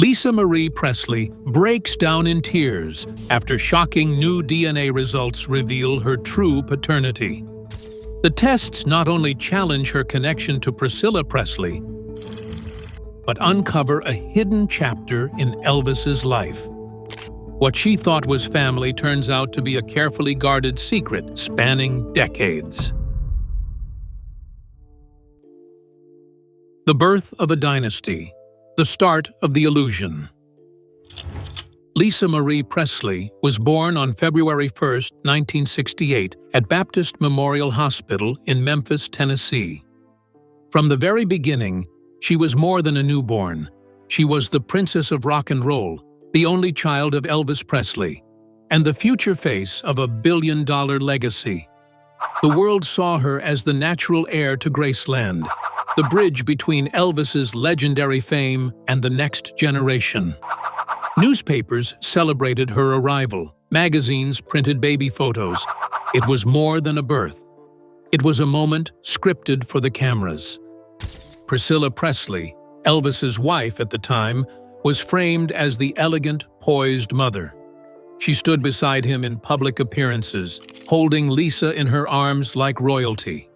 Lisa Marie Presley breaks down in tears after shocking new DNA results reveal her true paternity. The tests not only challenge her connection to Priscilla Presley, but uncover a hidden chapter in Elvis's life. What she thought was family turns out to be a carefully guarded secret spanning decades. The birth of a dynasty, the start of the illusion. Lisa Marie Presley was born on February 1, 1968, at Baptist Memorial Hospital in Memphis, Tennessee. From the very beginning, she was more than a newborn. She was the princess of rock and roll, the only child of Elvis Presley, and the future face of a billion-dollar legacy. The world saw her as the natural heir to Graceland, the bridge between Elvis's legendary fame and the next generation. Newspapers celebrated her arrival. Magazines printed baby photos. It was more than a birth. It was a moment scripted for the cameras. Priscilla Presley, Elvis's wife at the time, was framed as the elegant, poised mother. She stood beside him in public appearances, holding Lisa in her arms like royalty.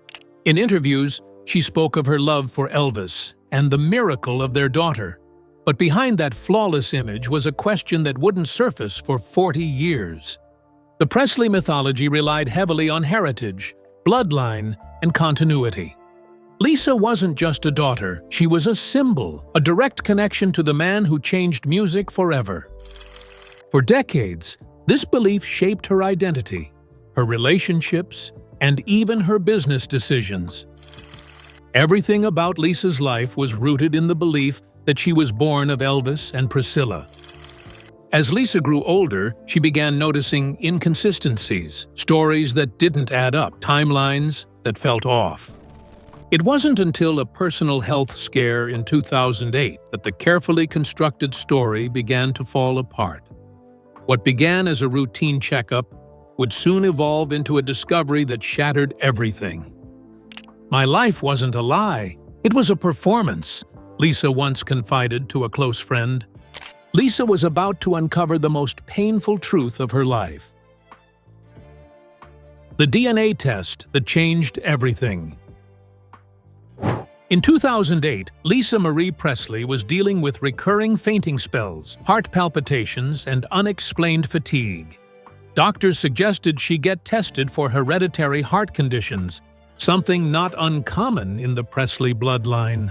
In interviews, she spoke of her love for Elvis and the miracle of their daughter. But behind that flawless image was a question that wouldn't surface for 40 years. The Presley mythology relied heavily on heritage, bloodline, and continuity. Lisa wasn't just a daughter, she was a symbol, a direct connection to the man who changed music forever. For decades, this belief shaped her identity, her relationships, and even her business decisions. Everything about Lisa's life was rooted in the belief that she was born of Elvis and Priscilla. As Lisa grew older, she began noticing inconsistencies, stories that didn't add up, timelines that felt off. It wasn't until a personal health scare in 2008 that the carefully constructed story began to fall apart. What began as a routine checkup would soon evolve into a discovery that shattered everything. "My life wasn't a lie, it was a performance," Lisa once confided to a close friend. Lisa was about to uncover the most painful truth of her life. The DNA test that changed everything. In 2008, Lisa Marie Presley was dealing with recurring fainting spells, heart palpitations, and unexplained fatigue. Doctors suggested she get tested for hereditary heart conditions, something not uncommon in the Presley bloodline.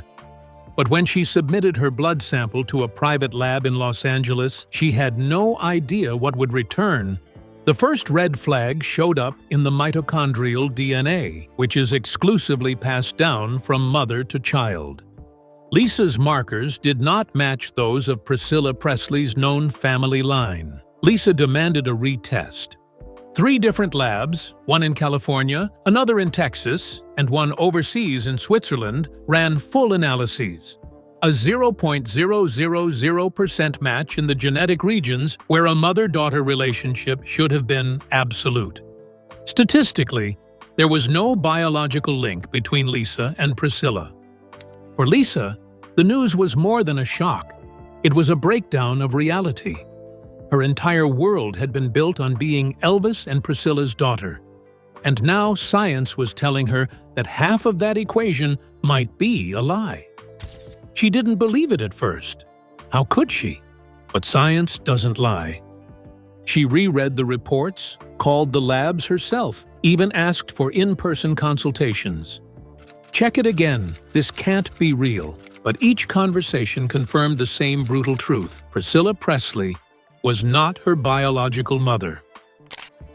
But when she submitted her blood sample to a private lab in Los Angeles, she had no idea what would return. The first red flag showed up in the mitochondrial DNA, which is exclusively passed down from mother to child. Lisa's markers did not match those of Priscilla Presley's known family line. Lisa demanded a retest. 3 different labs, one in California, another in Texas, and one overseas in Switzerland, ran full analyses. A 0.000% match in the genetic regions where a mother-daughter relationship should have been absolute. Statistically, there was no biological link between Lisa and Priscilla. For Lisa, the news was more than a shock. It was a breakdown of reality. Her entire world had been built on being Elvis and Priscilla's daughter. And now science was telling her that half of that equation might be a lie. She didn't believe it at first. How could she? But science doesn't lie. She reread the reports, called the labs herself, even asked for in-person consultations. "Check it again. This can't be real." But each conversation confirmed the same brutal truth. Priscilla Presley was not her biological mother.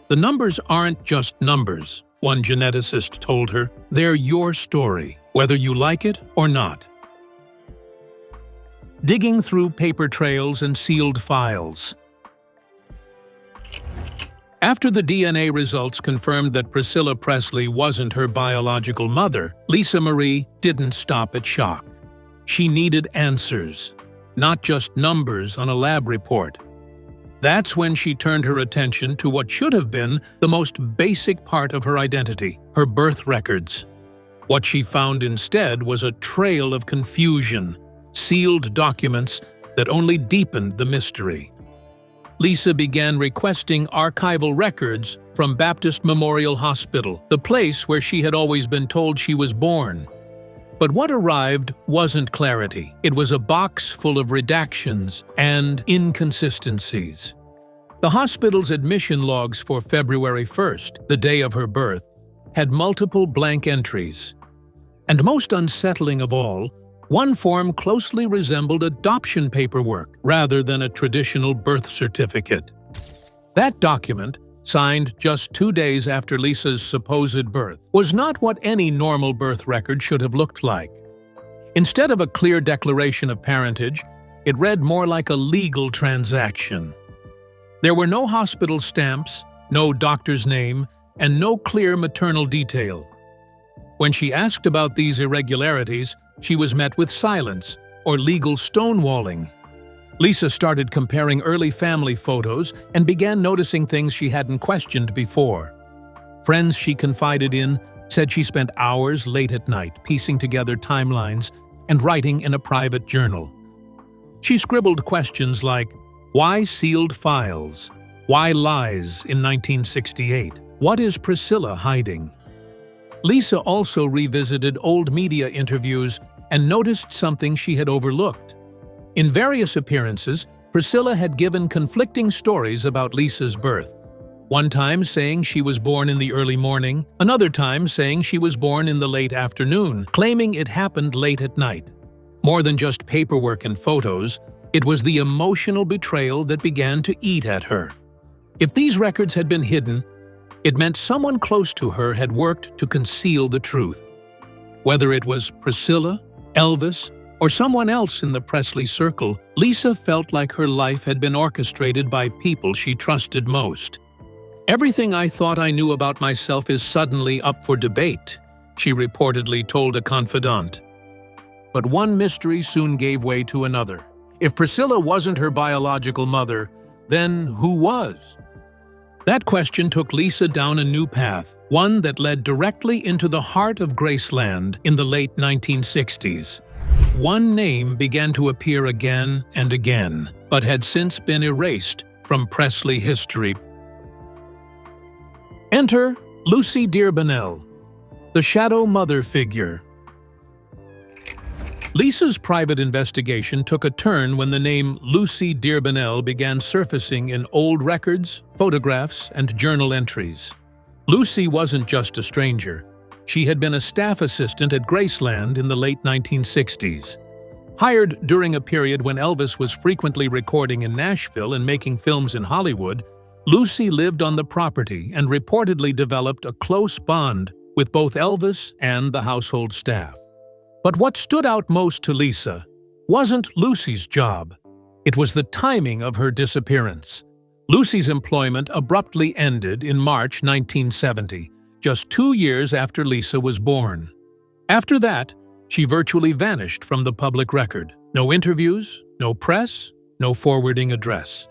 "The numbers aren't just numbers," one geneticist told her. "They're your story, whether you like it or not." Digging through paper trails and sealed files. After the DNA results confirmed that Priscilla Presley wasn't her biological mother, Lisa Marie didn't stop at shock. She needed answers, not just numbers on a lab report. That's when she turned her attention to what should have been the most basic part of her identity, her birth records. What she found instead was a trail of confusion, sealed documents that only deepened the mystery. Lisa began requesting archival records from Baptist Memorial Hospital, the place where she had always been told she was born. But what arrived wasn't clarity. It was a box full of redactions and inconsistencies. The hospital's admission logs for February 1st, the day of her birth, had multiple blank entries. And most unsettling of all, one form closely resembled adoption paperwork rather than a traditional birth certificate. That document, signed just 2 days after Lisa's supposed birth, was not what any normal birth record should have looked like. Instead of a clear declaration of parentage, it read more like a legal transaction. There were no hospital stamps, no doctor's name, and no clear maternal detail. When she asked about these irregularities, she was met with silence or legal stonewalling. Lisa started comparing early family photos and began noticing things she hadn't questioned before. Friends she confided in said she spent hours late at night piecing together timelines and writing in a private journal. She scribbled questions like, why sealed files? Why lies in 1968? What is Priscilla hiding? Lisa also revisited old media interviews and noticed something she had overlooked. In various appearances, Priscilla had given conflicting stories about Lisa's birth. One time saying she was born in the early morning, another time saying she was born in the late afternoon, claiming it happened late at night. More than just paperwork and photos, it was the emotional betrayal that began to eat at her. If these records had been hidden, it meant someone close to her had worked to conceal the truth. Whether it was Priscilla, Elvis, or someone else in the Presley circle, Lisa felt like her life had been orchestrated by people she trusted most. Everything I thought I knew about myself is suddenly up for debate, she reportedly told a confidant. But one mystery soon gave way to another. If Priscilla wasn't her biological mother, then who was? That question took Lisa down a new path, one that led directly into the heart of Graceland in the late 1960s. One name began to appear again and again, but had since been erased from Presley history. Enter Lucy Dearbonnell, the shadow mother figure. Lisa's private investigation took a turn when the name Lucy Dearbonnell began surfacing in old records, photographs, and journal entries. Lucy wasn't just a stranger. She had been a staff assistant at Graceland in the late 1960s. Hired during a period when Elvis was frequently recording in Nashville and making films in Hollywood, Lucy lived on the property and reportedly developed a close bond with both Elvis and the household staff. But what stood out most to Lisa wasn't Lucy's job. It was the timing of her disappearance. Lucy's employment abruptly ended in March 1970, just 2 years after Lisa was born. After that, she virtually vanished from the public record. No interviews, no press, no forwarding address.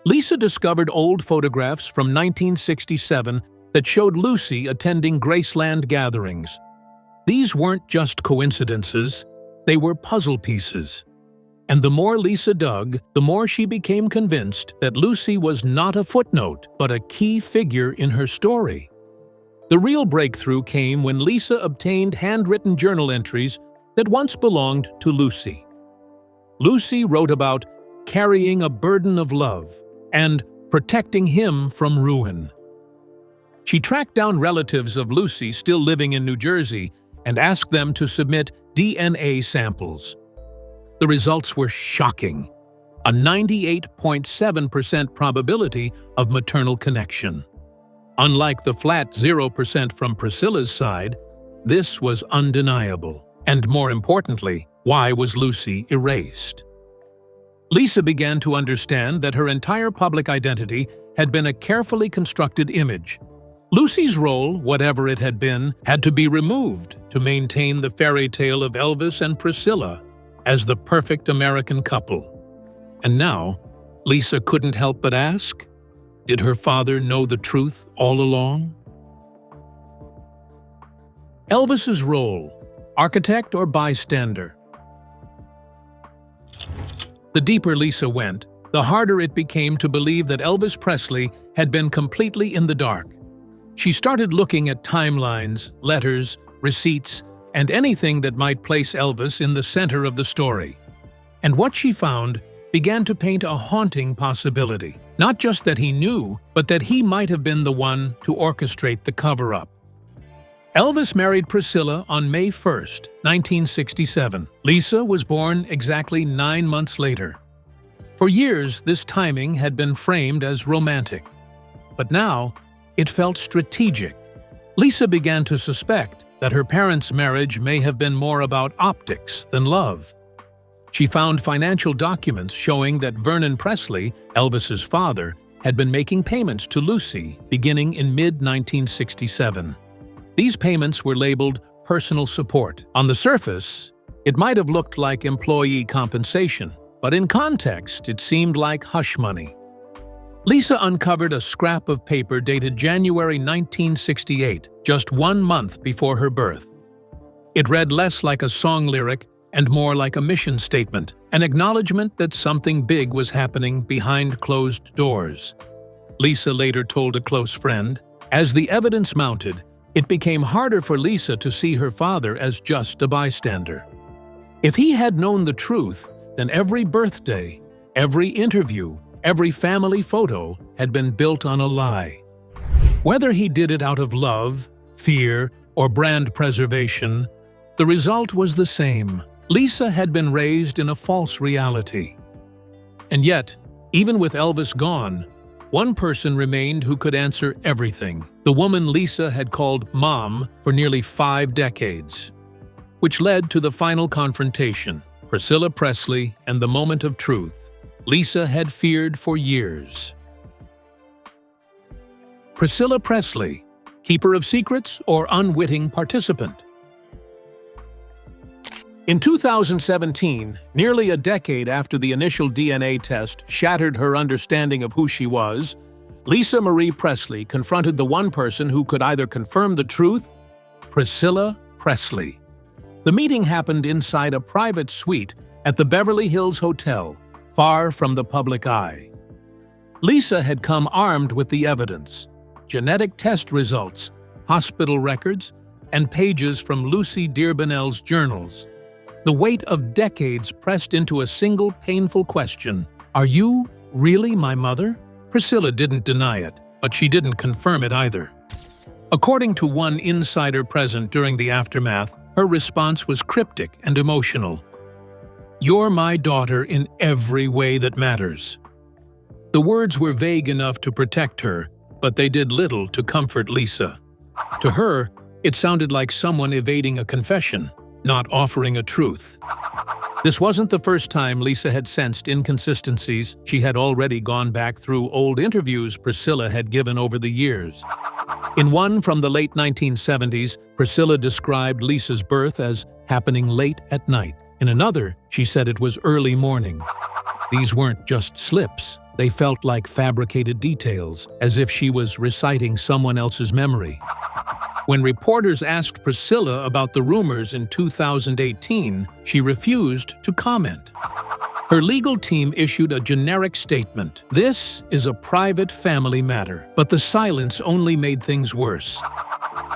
Lisa discovered old photographs from 1967 that showed Lucy attending Graceland gatherings. These weren't just coincidences, they were puzzle pieces. And the more Lisa dug, the more she became convinced that Lucy was not a footnote, but a key figure in her story. The real breakthrough came when Lisa obtained handwritten journal entries that once belonged to Lucy. Lucy wrote about carrying a burden of love and protecting him from ruin. She tracked down relatives of Lucy still living in New Jersey and asked them to submit DNA samples. The results were shocking. A 98.7% probability of maternal connection. Unlike the flat 0% from Priscilla's side, this was undeniable. And more importantly, why was Lucy erased? Lisa began to understand that her entire public identity had been a carefully constructed image. Lucy's role, whatever it had been, had to be removed to maintain the fairy tale of Elvis and Priscilla as the perfect American couple. And now, Lisa couldn't help but ask, did her father know the truth all along? Elvis's role, architect or bystander? The deeper Lisa went, the harder it became to believe that Elvis Presley had been completely in the dark. She started looking at timelines, letters, receipts, and anything that might place Elvis in the center of the story. And what she found began to paint a haunting possibility. Not just that he knew, but that he might have been the one to orchestrate the cover-up. Elvis married Priscilla on May 1st, 1967. Lisa was born exactly 9 months later. For years, this timing had been framed as romantic. But now, it felt strategic. Lisa began to suspect that her parents' marriage may have been more about optics than love. She found financial documents showing that Vernon Presley, Elvis's father, had been making payments to Lucy beginning in mid-1967. These payments were labeled personal support. On the surface, it might have looked like employee compensation, but in context, it seemed like hush money. Lisa uncovered a scrap of paper dated January 1968, just 1 month before her birth. It read less like a song lyric and more like a mission statement, an acknowledgement that something big was happening behind closed doors. Lisa later told a close friend, "As the evidence mounted, it became harder for Lisa to see her father as just a bystander. If he had known the truth, then every birthday, every interview, every family photo had been built on a lie. Whether he did it out of love, fear, or brand preservation, the result was the same. Lisa had been raised in a false reality. And yet, even with Elvis gone, one person remained who could answer everything. The woman Lisa had called Mom for nearly 5 decades. Which led to the final confrontation, Priscilla Presley and the moment of truth Lisa had feared for years. Priscilla Presley, keeper of secrets or unwitting participant? In 2017, nearly a decade after the initial DNA test shattered her understanding of who she was, Lisa Marie Presley confronted the one person who could either confirm the truth, Priscilla Presley. The meeting happened inside a private suite at the Beverly Hills Hotel, far from the public eye. Lisa had come armed with the evidence, genetic test results, hospital records, and pages from Lucy Dearbonnell's journals. The weight of decades pressed into a single painful question. Are you really my mother? Priscilla didn't deny it, but she didn't confirm it either. According to one insider present during the aftermath, her response was cryptic and emotional. "You're my daughter in every way that matters." The words were vague enough to protect her, but they did little to comfort Lisa. To her, it sounded like someone evading a confession, not offering a truth. This wasn't the first time Lisa had sensed inconsistencies. She had already gone back through old interviews Priscilla had given over the years. In one from the late 1970s, Priscilla described Lisa's birth as happening late at night. In another, she said it was early morning. These weren't just slips. They felt like fabricated details, as if she was reciting someone else's memory. When reporters asked Priscilla about the rumors in 2018, she refused to comment. Her legal team issued a generic statement. "This is a private family matter," but the silence only made things worse.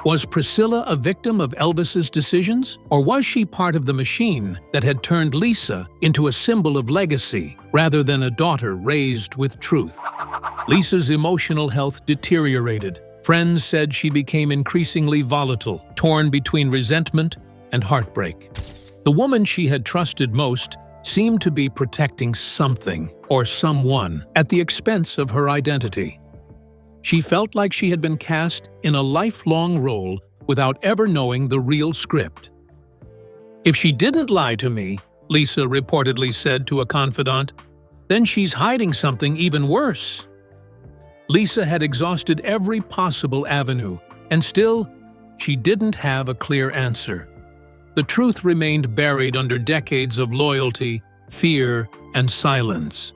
Was Priscilla a victim of Elvis's decisions, or was she part of the machine that had turned Lisa into a symbol of legacy rather than a daughter raised with truth? Lisa's emotional health deteriorated. Friends said she became increasingly volatile, torn between resentment and heartbreak. The woman she had trusted most seemed to be protecting something or someone at the expense of her identity. She felt like she had been cast in a lifelong role without ever knowing the real script. "If she didn't lie to me," Lisa reportedly said to a confidant, "then she's hiding something even worse." Lisa had exhausted every possible avenue, and still, she didn't have a clear answer. The truth remained buried under decades of loyalty, fear, and silence.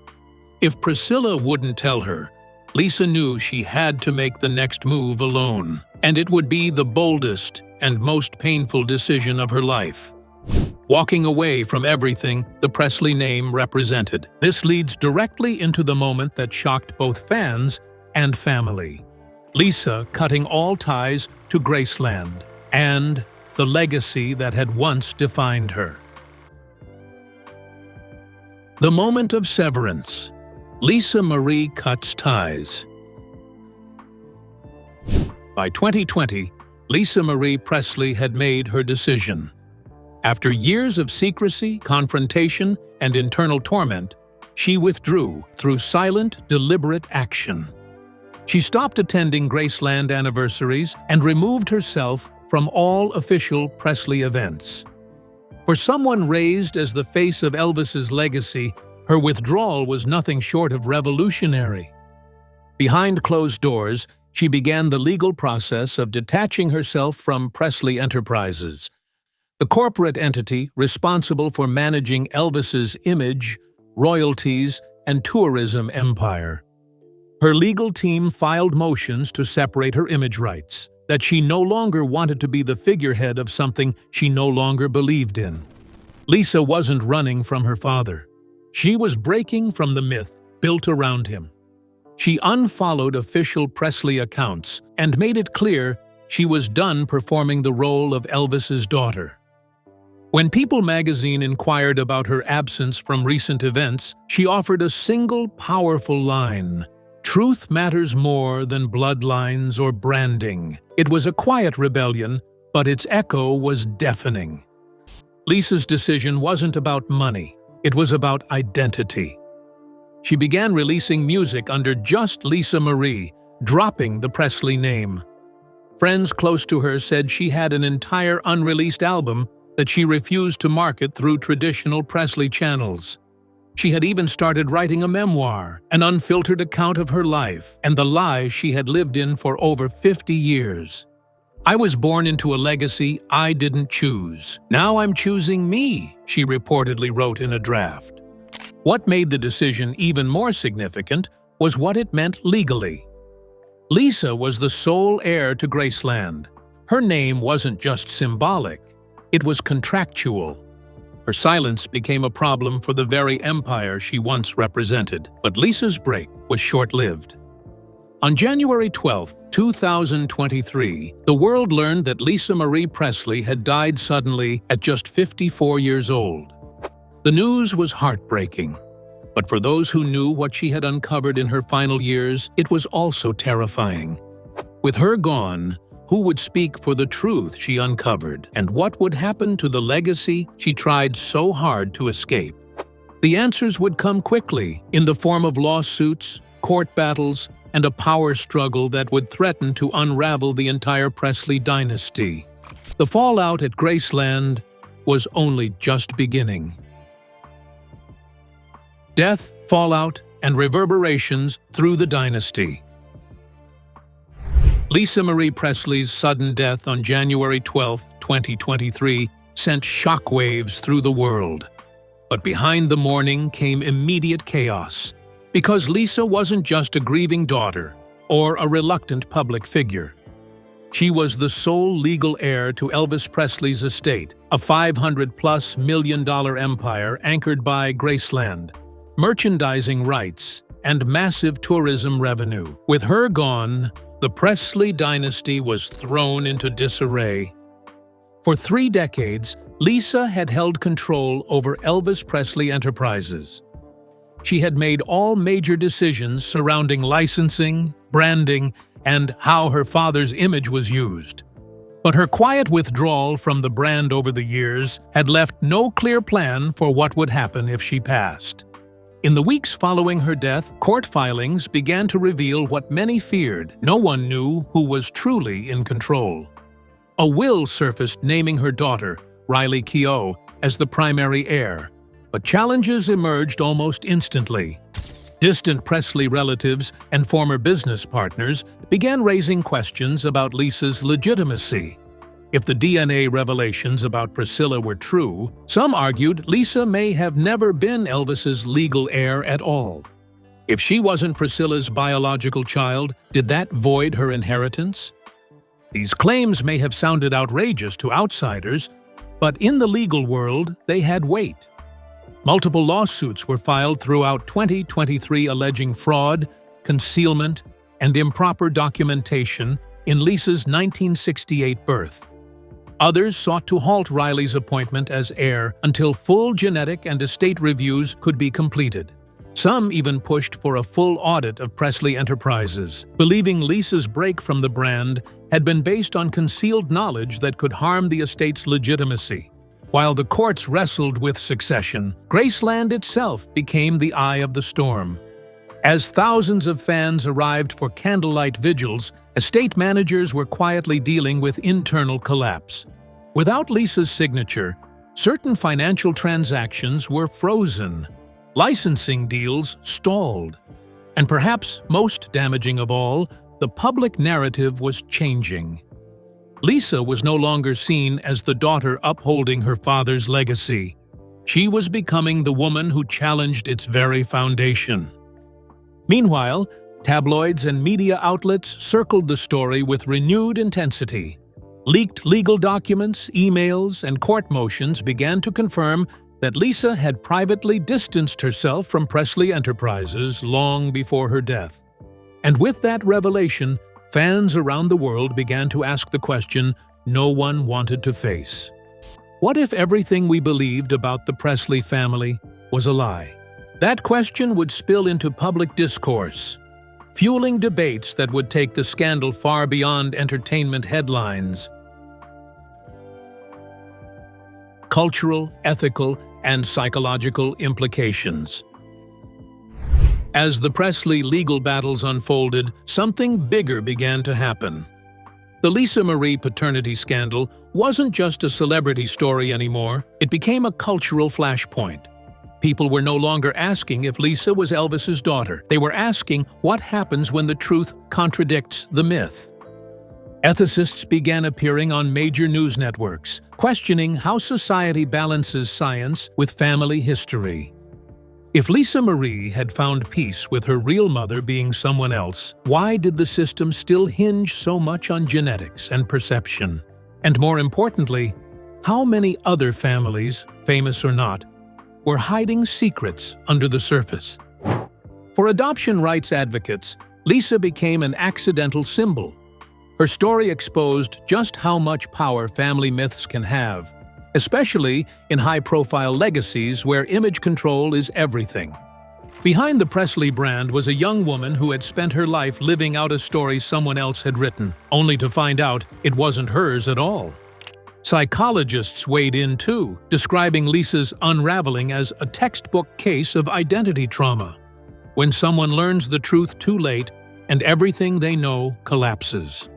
If Priscilla wouldn't tell her, Lisa knew she had to make the next move alone, and it would be the boldest and most painful decision of her life. walking away from everything the Presley name represented. This leads directly into the moment that shocked both fans and family. Lisa cutting all ties to Graceland and the legacy that had once defined her. The moment of severance. Lisa Marie cuts ties. By 2020, Lisa Marie Presley had made her decision. After years of secrecy, confrontation, and internal torment, she withdrew through silent, deliberate action. She stopped attending Graceland anniversaries and removed herself from all official Presley events. For someone raised as the face of Elvis's legacy, her withdrawal was nothing short of revolutionary. Behind closed doors, she began the legal process of detaching herself from Presley Enterprises, the corporate entity responsible for managing Elvis's image, royalties, and tourism empire. Her legal team filed motions to separate her image rights, that she no longer wanted to be the figurehead of something she no longer believed in. Lisa wasn't running from her father. She was breaking from the myth built around him. She unfollowed official Presley accounts and made it clear she was done performing the role of Elvis's daughter. When People magazine inquired about her absence from recent events, she offered a single powerful line: "Truth matters more than bloodlines or branding." It was a quiet rebellion, but its echo was deafening. Lisa's decision wasn't about money, it was about identity. She began releasing music under just Lisa Marie, dropping the Presley name. Friends close to her said she had an entire unreleased album that she refused to market through traditional Presley channels. She had even started writing a memoir, an unfiltered account of her life and the lies she had lived in for over 50 years. "I was born into a legacy I didn't choose. Now I'm choosing me," she reportedly wrote in a draft. What made the decision even more significant was what it meant legally. Lisa was the sole heir to Graceland. Her name wasn't just symbolic, it was contractual. Her silence became a problem for the very empire she once represented, but Lisa's break was short-lived. On January 12, 2023, the world learned that Lisa Marie Presley had died suddenly at just 54 years old. The news was heartbreaking, but for those who knew what she had uncovered in her final years, it was also terrifying. With her gone, who would speak for the truth she uncovered, and what would happen to the legacy she tried so hard to escape? The answers would come quickly, in the form of lawsuits, court battles, and a power struggle that would threaten to unravel the entire Presley dynasty. The fallout at Graceland was only just beginning. Death, fallout, and reverberations through the dynasty. Lisa Marie Presley's sudden death on January 12, 2023, sent shockwaves through the world. But behind the mourning came immediate chaos, because Lisa wasn't just a grieving daughter or a reluctant public figure. She was the sole legal heir to Elvis Presley's estate, a $500+ million empire anchored by Graceland, merchandising rights, and massive tourism revenue. With her gone, the Presley dynasty was thrown into disarray. For 3 decades, Lisa had held control over Elvis Presley Enterprises. She had made all major decisions surrounding licensing, branding, and how her father's image was used. But her quiet withdrawal from the brand over the years had left no clear plan for what would happen if she passed. In the weeks following her death, court filings began to reveal what many feared. No one knew who was truly in control. A will surfaced naming her daughter, Riley Keough, as the primary heir, but challenges emerged almost instantly. Distant Presley relatives and former business partners began raising questions about Lisa's legitimacy. If the DNA revelations about Priscilla were true, some argued Lisa may have never been Elvis's legal heir at all. If she wasn't Priscilla's biological child, did that void her inheritance? These claims may have sounded outrageous to outsiders, But in the legal world, they had weight. Multiple lawsuits were filed throughout 2023 alleging fraud, concealment, and improper documentation in Lisa's 1968 birth. Others sought to halt Riley's appointment as heir until full genetic and estate reviews could be completed. Some even pushed for a full audit of Presley Enterprises, believing Lisa's break from the brand had been based on concealed knowledge that could harm the estate's legitimacy. While the courts wrestled with succession, Graceland itself became the eye of the storm. As thousands of fans arrived for candlelight vigils, estate managers were quietly dealing with internal collapse. Without Lisa's signature, certain financial transactions were frozen. Licensing deals stalled. And perhaps most damaging of all, the public narrative was changing. Lisa was no longer seen as the daughter upholding her father's legacy. She was becoming the woman who challenged its very foundation. Meanwhile, tabloids and media outlets circled the story with renewed intensity. Leaked legal documents, emails, and court motions began to confirm that Lisa had privately distanced herself from Presley Enterprises long before her death. And with that revelation, fans around the world began to ask the question no one wanted to face. What if everything we believed about the Presley family was a lie? That question would spill into public discourse, fueling debates that would take the scandal far beyond entertainment headlines. Cultural, ethical, and psychological implications. As the Presley legal battles unfolded, something bigger began to happen. The Lisa Marie paternity scandal wasn't just a celebrity story anymore, it became a cultural flashpoint. People were no longer asking if Lisa was Elvis's daughter. They were asking what happens when the truth contradicts the myth. Ethicists began appearing on major news networks, questioning how society balances science with family history. If Lisa Marie had found peace with her real mother being someone else, why did the system still hinge so much on genetics and perception? And more importantly, how many other families, famous or not, were hiding secrets under the surface? For adoption rights advocates, Lisa became an accidental symbol. Her story exposed just how much power family myths can have, especially in high-profile legacies where image control is everything. Behind the Presley brand was a young woman who had spent her life living out a story someone else had written, only to find out it wasn't hers at all. Psychologists weighed in too, describing Lisa's unraveling as a textbook case of identity trauma. When someone learns the truth too late, and everything they know collapses.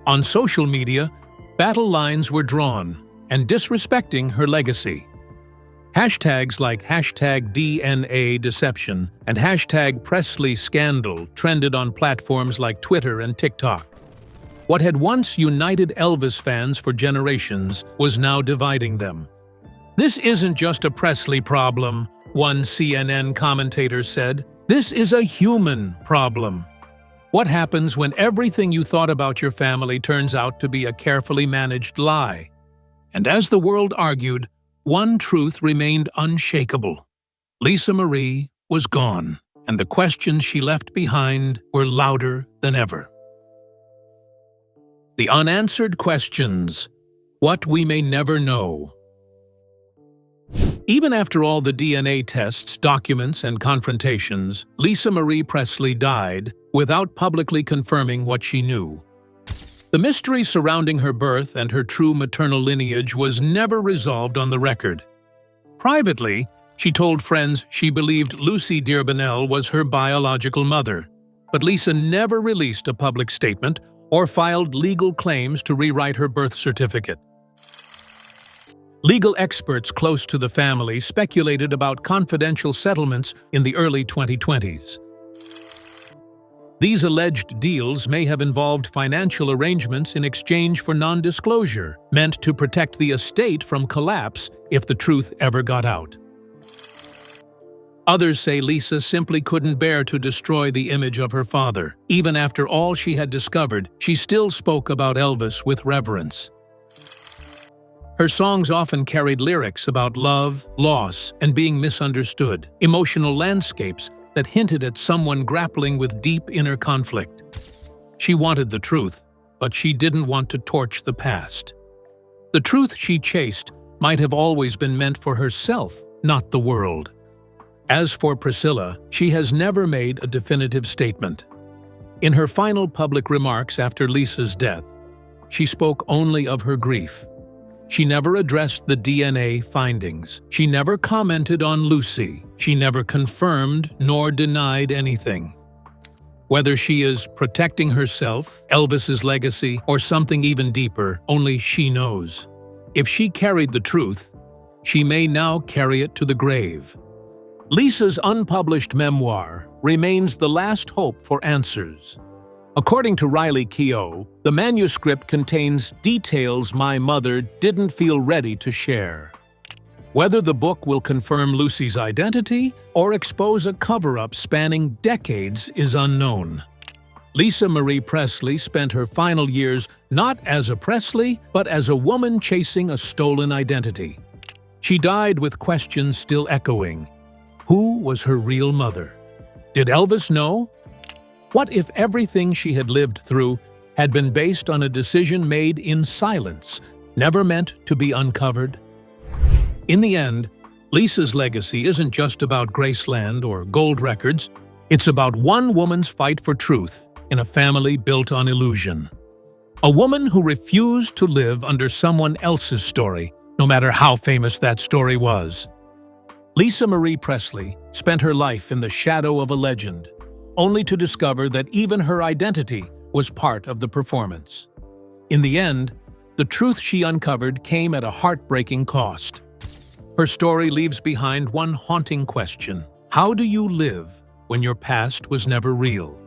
On social media, battle lines were drawn, and disrespecting her legacy. Hashtags like #DNA deception and #Presley scandal trended on platforms like Twitter and TikTok. What had once united Elvis fans for generations was now dividing them. "This isn't just a Presley problem," one CNN commentator said. "This is a human problem." What happens when everything you thought about your family turns out to be a carefully managed lie? And as the world argued, one truth remained unshakable. Lisa Marie was gone, and the questions she left behind were louder than ever. The unanswered questions, what we may never know. Even after all the DNA tests, documents, and confrontations, Lisa Marie Presley died without publicly confirming what she knew. The mystery surrounding her birth and her true maternal lineage was never resolved on the record. Privately, she told friends she believed Lucy Dearbonnell was her biological mother, but Lisa never released a public statement or filed legal claims to rewrite her birth certificate. Legal experts close to the family speculated about confidential settlements in the early 2020s. These alleged deals may have involved financial arrangements in exchange for non-disclosure, meant to protect the estate from collapse if the truth ever got out. Others say Lisa simply couldn't bear to destroy the image of her father. Even after all she had discovered, she still spoke about Elvis with reverence. Her songs often carried lyrics about love, loss, and being misunderstood, emotional landscapes that hinted at someone grappling with deep inner conflict. She wanted the truth, but she didn't want to torch the past. The truth she chased might have always been meant for herself, not the world. As for Priscilla, she has never made a definitive statement. In her final public remarks after Lisa's death, she spoke only of her grief. She never addressed the DNA findings. She never commented on Lucy. She never confirmed nor denied anything. Whether she is protecting herself, Elvis's legacy, or something even deeper, only she knows. If she carried the truth, she may now carry it to the grave. Lisa's unpublished memoir remains the last hope for answers. According to Riley Keough, the manuscript contains details my mother didn't feel ready to share. Whether the book will confirm Lucy's identity or expose a cover-up spanning decades is unknown. Lisa Marie Presley spent her final years not as a Presley, but as a woman chasing a stolen identity. She died with questions still echoing. Who was her real mother? Did Elvis know? What if everything she had lived through had been based on a decision made in silence, never meant to be uncovered? In the end, Lisa's legacy isn't just about Graceland or gold records. It's about one woman's fight for truth in a family built on illusion. A woman who refused to live under someone else's story, no matter how famous that story was. Lisa Marie Presley spent her life in the shadow of a legend, only to discover that even her identity was part of the performance. In the end, the truth she uncovered came at a heartbreaking cost. Her story leaves behind one haunting question: how do you live when your past was never real?